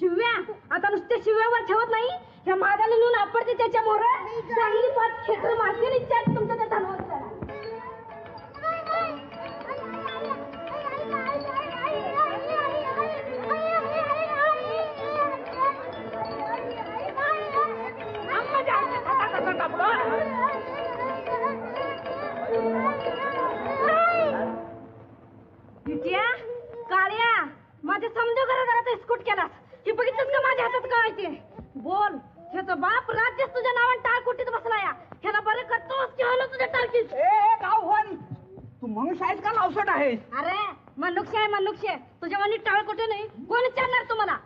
शिव्या आता नुसते शिव्यावर ठेवत नाही, ह्या मादाला नेऊन आपडते त्याच्या मोर चांगली पाच खेटर मारते इच्छा तुमच्या त्या धनवंताला. काळ्या माझ्या समजा घरादाराचा इस्कूट केलास. हे बघितलंस का माझ्या हातात काय ते? बोल, ह्याचा बाप राज्यच तुझ्या नावाने टाळकोटीत बसला या. ह्याला बरं करतोस की हलो तुझ्या टाळकीत? गावहन तू मनुष्य आहेस का लावसट आहेस? अरे मनुष्य आहे मनुष्य, तुझ्या मनी टाळकोटी नाही. कोण विचारणार तुम्हाला?